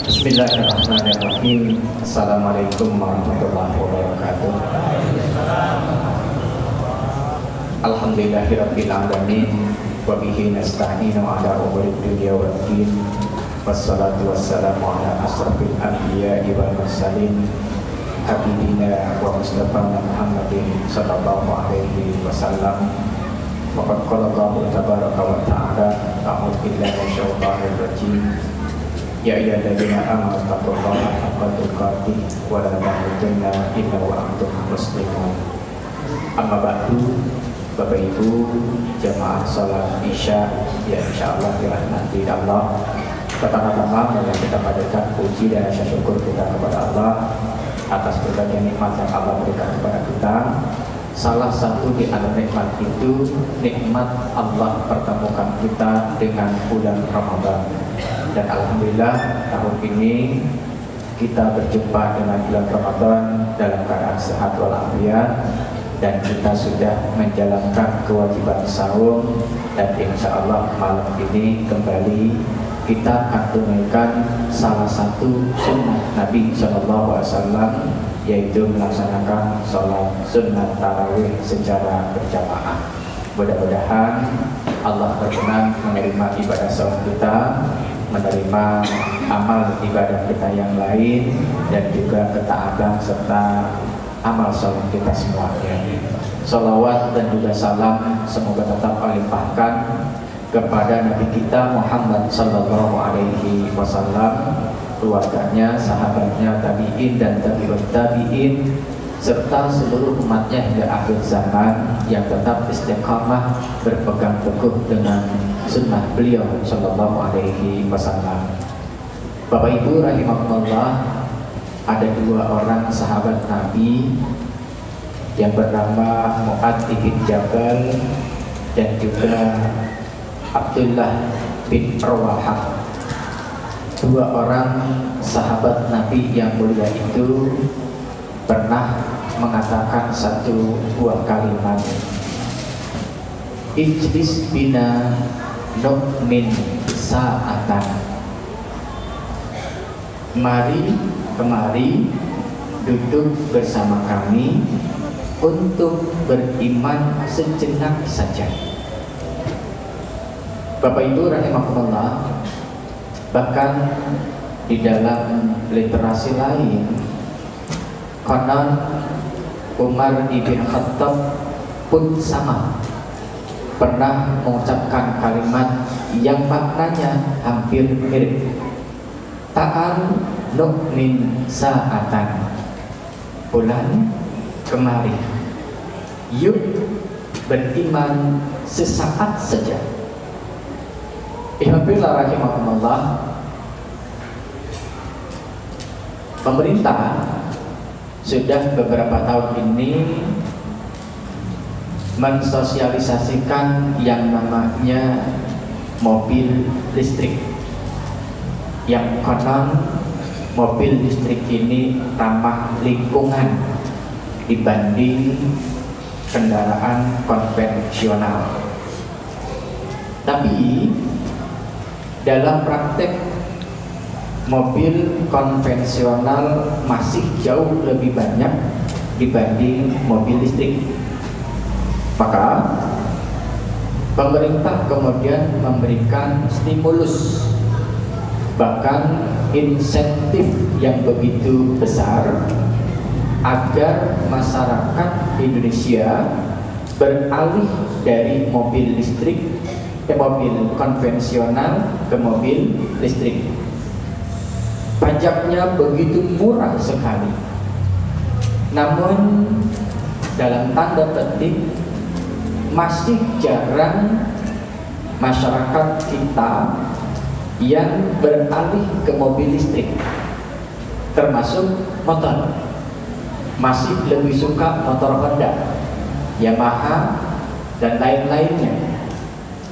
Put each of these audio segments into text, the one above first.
Bismillahirrahmanirrahim. Assalamualaikum warahmatullahi wabarakatuh. Alhamdulillahirabbil alamin wa bihi nasta'inu ala umuri dunya waddin. Wassalatu wassalamu ala asrofil anbiya'i wal mursalin habibina wa mustafana Muhammadin sallallahu alaihi wasallam. Waqad qala Allahu tabaraka wa ta'ala a'udzu billahi minasyaitonir rajim. Ya ayyuhalladzina amanu taqullaha haqqa tuqatih wa la tamutunna illa wa antum muslimun. Amma ba'du, Bapak Ibu jamaah salat Isya yang insyaallah dirahmati Allah. Pertama-tama mari kita panjatkan puji dan rasa syukur kita kepada Allah atas berbagai nikmat yang Allah berikan kepada kita. Salah satu di antara nikmat itu nikmat Allah pertemukan kita dengan bulan Ramadan. Dan alhamdulillah tahun ini kita berjumpa dengan bulan Ramadan dalam keadaan sehat walafiat, dan kita sudah menjalankan kewajiban saum, dan insya Allah malam ini kembali kita akan tunaikan salah satu sunnah Nabi SAW, yaitu melaksanakan sholat sunnah tarawih secara berjamaah. Mudah-mudahan Allah berkenan menerima ibadah saum kita, menerima amal ibadah kita yang lain, dan juga ketaatan serta amal salat kita semuanya. Salawat dan juga salam semoga tetap limpahkan kepada Nabi kita Muhammad sallallahu alaihi wasallam, keluarganya, sahabatnya, tabi'in dan tabi'ut tabi'in, serta seluruh umatnya hingga akhir zaman yang tetap istiqamah berpegang teguh dengan sunnah beliau sallallahu alaihi wasallam. Bapak Ibu rahimakumullah, ada dua orang sahabat Nabi yang bernama Mu'adz bin Jabal dan juga Abdullah bin Rawahah. Dua orang sahabat Nabi yang mulia itu pernah mengatakan satu buah kalimat, ijlis bina nu'min sa'atan. Kemari duduk bersama kami untuk beriman sejenak saja. Bapak Ibu rahimakumullah, bahkan di dalam literasi lain, konon Umar ibn Khattab pun sama pernah mengucapkan kalimat yang maknanya hampir mirip. Ta'al nu'min sa'atan. Bulan kemari, yuk beriman sesaat saja. Ihwabillah rahimahumullah, pemerintah sudah beberapa tahun ini mensosialisasikan yang namanya mobil listrik, yang konon mobil listrik ini ramah lingkungan dibanding kendaraan konvensional. Tapi dalam praktek mobil konvensional masih jauh lebih banyak dibanding mobil listrik. Maka pemerintah kemudian memberikan stimulus, bahkan insentif yang begitu besar agar masyarakat Indonesia beralih dari mobil listrik mobil konvensional ke mobil listrik. Pajaknya begitu murah sekali, namun dalam tanda petik masih jarang masyarakat kita yang beralih ke mobil listrik, termasuk motor. Masih lebih suka motor Honda, Yamaha dan lain-lainnya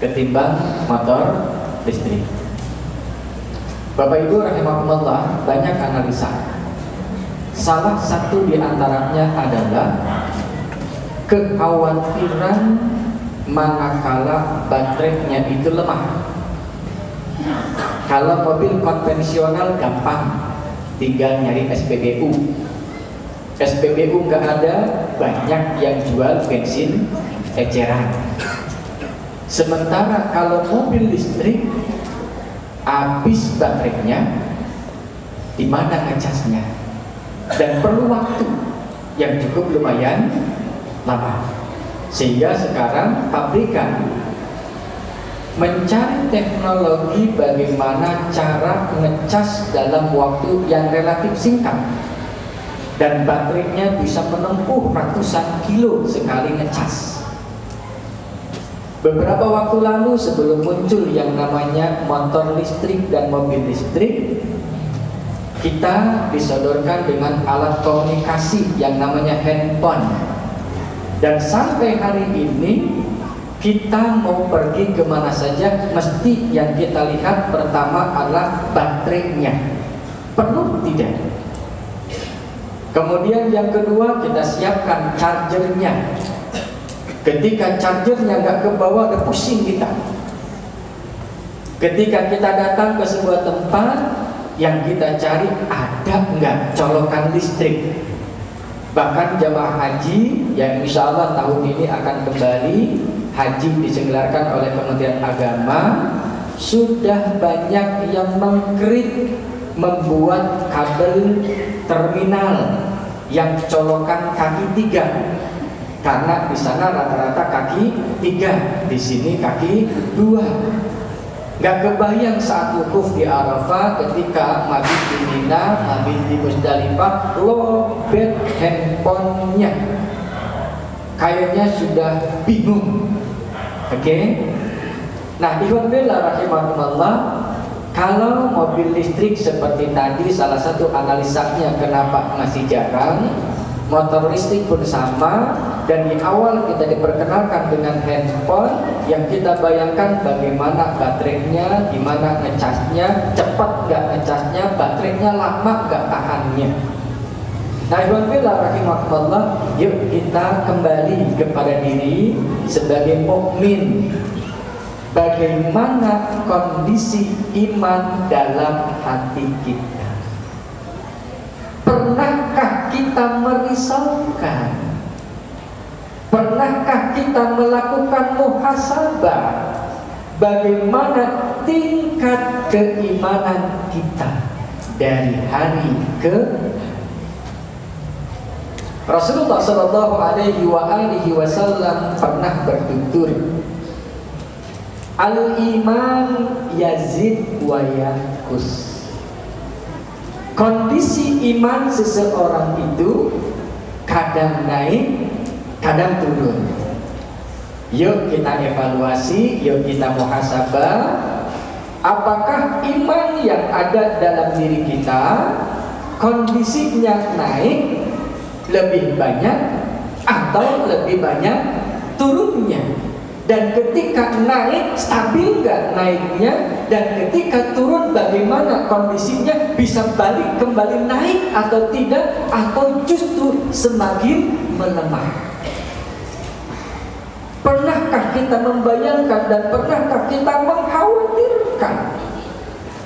ketimbang motor listrik. Bapak Ibu rahimakumullah, banyak analisa. Salah satu di antaranya adalah kekhawatiran manakala baterainya itu lemah. Kalau mobil konvensional gampang, tinggal nyari SPBU. SPBU nggak ada, banyak yang jual bensin eceran. Sementara kalau mobil listrik, habis baterainya, di mana ngecasnya, dan perlu waktu yang cukup lumayan lama. Sehingga sekarang pabrikan mencari teknologi bagaimana cara ngecas dalam waktu yang relatif singkat, dan baterainya bisa menempuh ratusan kilo sekali ngecas. Beberapa waktu lalu sebelum muncul yang namanya motor listrik dan mobil listrik, kita disodorkan dengan alat komunikasi yang namanya handphone. Dan sampai hari ini kita mau pergi kemana saja, mesti yang kita lihat pertama adalah baterainya penuh tidak. Kemudian yang kedua, kita siapkan chargernya. Ketika chargernya nggak ke bawah, udah pusing kita. Ketika kita datang ke sebuah tempat, yang kita cari ada nggak colokan listrik. Bahkan jamaah haji yang insya Allah tahun ini akan kembali haji diselenggarakan oleh Kementerian Agama, sudah banyak yang mengkrit membuat kabel terminal yang colokan kaki 3, karena di sana rata-rata kaki 3, di sini kaki 2. Gak kebayang saat wukuf di Arafah, ketika mabit di Mina, mabit di Musdalifah, lobet handphonenya, kayaknya sudah bingung. Oke? Nah, ikhwan fillah rahimakumullah, kalau mobil listrik seperti tadi, salah satu analisanya kenapa masih jarang, motor listrik pun sama. Dan di awal kita diperkenalkan dengan handphone, yang kita bayangkan bagaimana baterainya, gimana ngecasnya, cepat nggak ngecasnya, baterainya lama nggak tahannya. Nah, ikhwan fillah rahimakumullah, yuk kita kembali kepada diri sebagai mukmin. Bagaimana kondisi iman dalam hati kita? Pernahkah kita merisaukan? Pernahkah kita melakukan muhasabah? Bagaimana tingkat keimanan kita dari hari ke Rasulullah Shallallahu Alaihi Wasallam pernah bertutur, al-iman yazid wa yanqus. Kondisi iman seseorang itu kadang naik, kadang turun. Yuk kita evaluasi, yuk kita muhasabah. Apakah iman yang ada dalam diri kita kondisinya naik lebih banyak atau lebih banyak turunnya? Dan ketika naik, stabil nggak naiknya? Dan ketika turun, bagaimana kondisinya? Bisa balik kembali naik atau tidak? Atau justru semakin melemah? Pernahkah kita membayangkan dan pernahkah kita mengkhawatirkan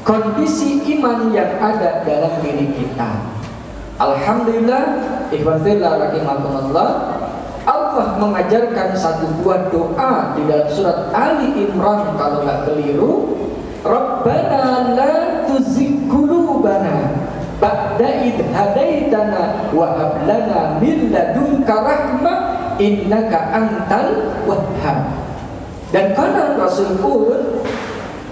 kondisi iman yang ada dalam diri kita? Alhamdulillah, ikhwan fillah rahimakumullah, Allah mengajarkan satu buah doa di dalam surat Ali Imran kalau nggak keliru, Rabbana la tuzigh qulubana ba'da idh hadaitana wa hab lana min ladunka rahmah innaka antal wahhab. Dan karena Rasul pun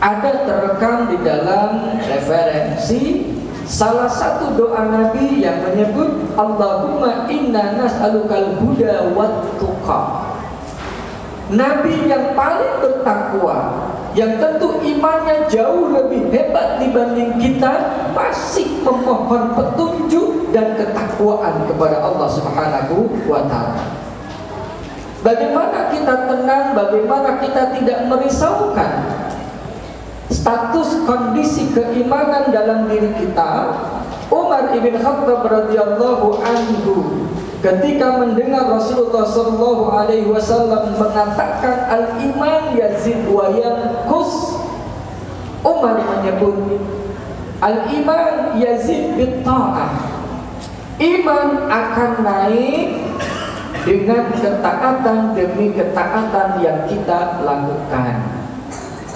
ada terekam di dalam referensi salah satu doa Nabi yang menyebut Allahumma inna nas'alukal huda wat tuqa. Nabi yang paling bertakwa, yang tentu imannya jauh lebih hebat dibanding kita, masih memohon petunjuk dan ketakwaan kepada Allah Subhanahu wa ta'ala. Bagaimana kita tenang, bagaimana kita tidak merisaukan status kondisi keimanan dalam diri kita? Umar ibn Khattab radhiyallahu anhu ketika mendengar Rasulullah sallallahu alaihi wasallam mengatakan al-iman yazid wa yanqus, Umar menyebut al-iman yazid bit-ta'ah. Iman akan naik dengan ketaatan demi ketaatan yang kita lakukan.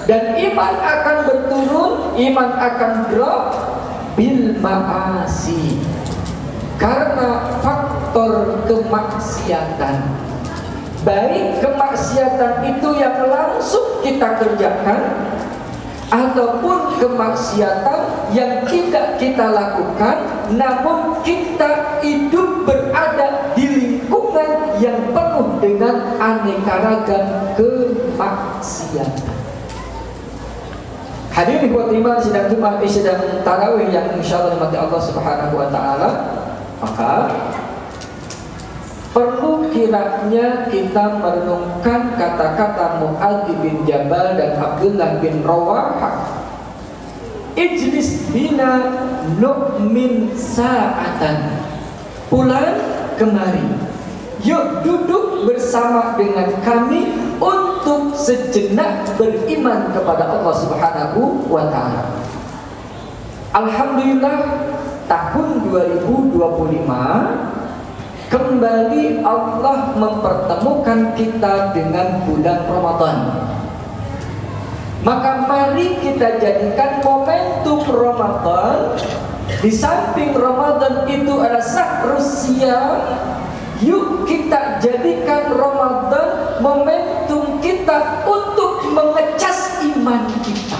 Dan iman akan berturun, iman akan drop bil ma'asi, karena faktor kemaksiatan. Baik kemaksiatan itu yang langsung kita kerjakan, ataupun kemaksiatan yang tidak kita lakukan, namun kita hidup berada di lingkungan yang penuh dengan aneka ragam kemaksiatan. Hadirin ikhwati iman, sidang Jumat, sidang tarawih yang insyaallah dimati Allah Subhanahu wa taala, maka perlu kiranya kita merenungkan kata-kata Mu'adz bin Jabal dan Abdullah bin Rawahah. Ijlis bina nu'min sa'atan. Pulang kemari, yuk duduk bersama dengan kami untuk sejenak beriman kepada Allah Subhanahu wa ta'ala. Alhamdulillah, tahun 2025 kembali Allah mempertemukan kita dengan bulan Ramadan. Maka mari kita jadikan momentum Ramadan, di samping Ramadan itu ada syahrus siyam, yuk kita jadikan Ramadan momentum kita untuk mengecas iman kita.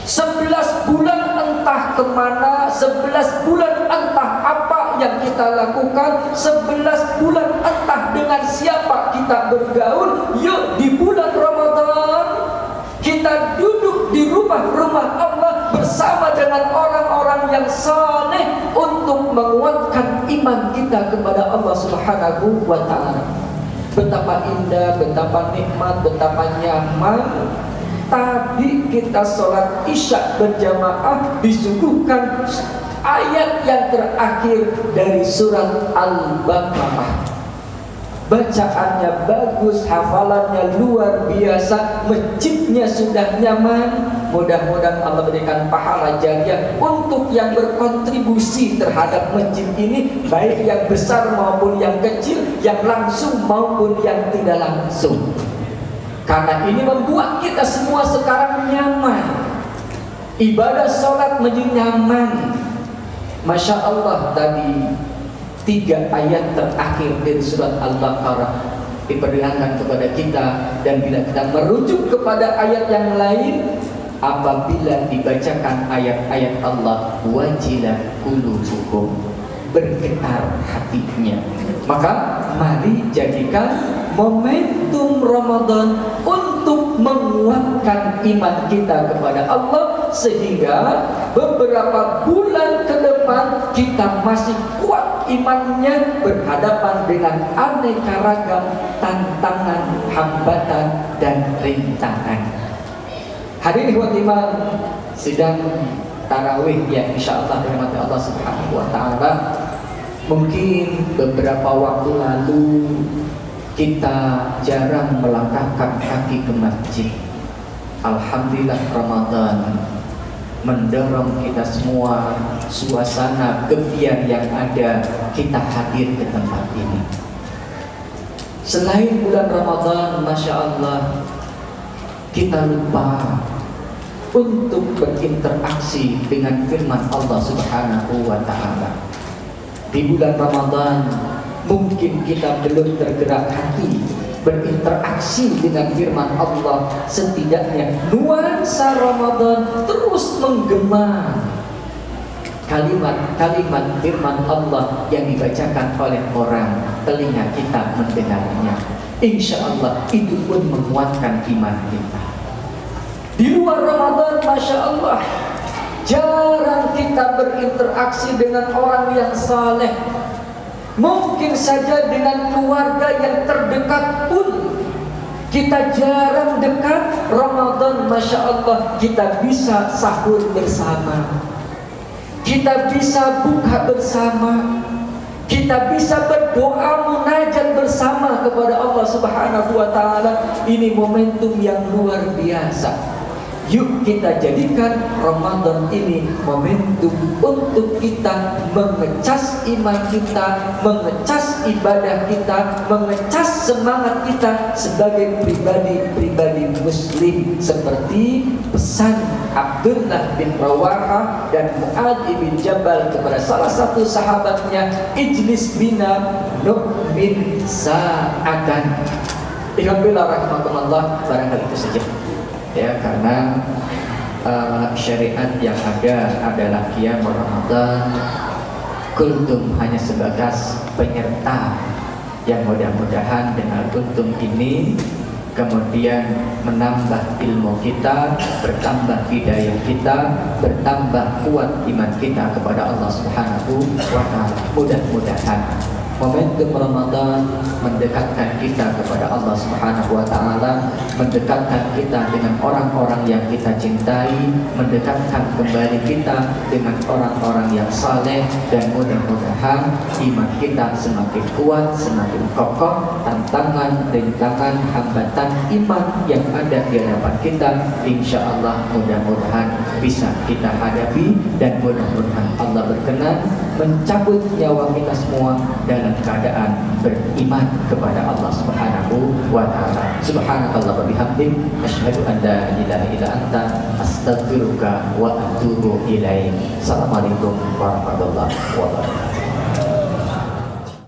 11 bulan entah kemana, 11 bulan entah apa yang kita lakukan, 11 bulan entah dengan siapa kita bergaul. Yuk di bulan Ramadan kita duduk di rumah-rumah Allah bersama dengan orang-orang yang saleh untuk menguatkan iman kita kepada Allah Subhanahu wa ta'ala. Betapa indah, betapa nikmat, betapa nyaman. Tadi kita sholat isya berjamaah disuguhkan ayat yang terakhir dari surat Al-Baqarah. Bacaannya bagus, hafalannya luar biasa, masjidnya sudah nyaman. Mudah-mudahan Allah berikan pahala jariah untuk yang berkontribusi terhadap masjid ini, baik yang besar maupun yang kecil, yang langsung maupun yang tidak langsung. Karena ini membuat kita semua sekarang nyaman. Ibadah sholat menjadi nyaman. Masya Allah, tadi 3 ayat terakhir dari surat Al-Baqarah diperlihatkan kepada kita. Dan bila kita merujuk kepada ayat yang lain, apabila dibacakan ayat-ayat Allah, wajilat qulubuhum, bergetar hatinya. Maka mari jadikan momentum Ramadan untuk menguatkan iman kita kepada Allah, sehingga beberapa bulan ke depan kita masih kuat imannya berhadapan dengan aneka ragam tantangan, hambatan, dan rintangan. Hadirin ikhwati iman, sidang tarawih yang insyaallah dirahmati Allah Subhanahu wa ta'ala. Mungkin beberapa waktu lalu kita jarang melangkahkan kaki ke masjid. Alhamdulillah, Ramadan mendorong kita semua, suasana gembiar yang ada, kita hadir ke tempat ini. Selain bulan Ramadan, Masya Allah, kita lupa untuk berinteraksi dengan firman Allah Subhanahu wa ta'ala. Di bulan Ramadan mungkin kita belum tergerak hati berinteraksi dengan firman Allah. Setidaknya nuansa Ramadan terus menggema kalimat-kalimat firman Allah yang dibacakan oleh orang, telinga kita mendengarnya. Insya Allah itu pun menguatkan iman kita. Di luar Ramadan, Masya Allah, jarang kita berinteraksi dengan orang yang saleh. Mungkin saja dengan keluarga yang terdekat pun kita jarang dekat. Ramadan, Masya Allah, kita bisa sahur bersama, kita bisa buka bersama, kita bisa berdoa munajat bersama kepada Allah Subhanahu wa ta'ala. Ini momentum yang luar biasa. Yuk kita jadikan Ramadan ini momentum untuk kita mengecas iman kita, mengecas ibadah kita, mengecas semangat kita sebagai pribadi-pribadi muslim, seperti pesan Abdullah bin Rawahah dan Mu'adz bin Jabal kepada salah satu sahabatnya, ijlis bina nu'min sa'atan. Alhamdulillah rahmatullah, barangkali itu saja ya, karena syariat yang ada adalah qiyam Ramadan. Kultum hanya sebatas penyerta yang mudah-mudahan dengan kultum ini kemudian menambah ilmu kita, bertambah hidayah kita, bertambah kuat iman kita kepada Allah Subhanahu wa ta'ala. Mudah-mudahan momentum Ramadan mendekatkan kita kepada Allah Subhanahu wa ta'ala, mendekatkan kita dengan orang-orang yang kita cintai, mendekatkan kembali kita dengan orang-orang yang saleh, dan mudah-mudahan iman kita semakin kuat, semakin kokoh. Tantangan, rintangan, hambatan iman yang ada di hadapan kita, insya Allah mudah-mudahan bisa kita hadapi, dan mudah-mudahan Allah berkenan mencabut nyawa kita semua dalam keadaan beriman kepada Allah Subhanahu wa ta'ala. Subhanakallah wa bihamdik, asyhadu an la ilaha illa anta, astaghfiruka wa atubu ilaik. Assalamualaikum warahmatullahi wabarakatuh.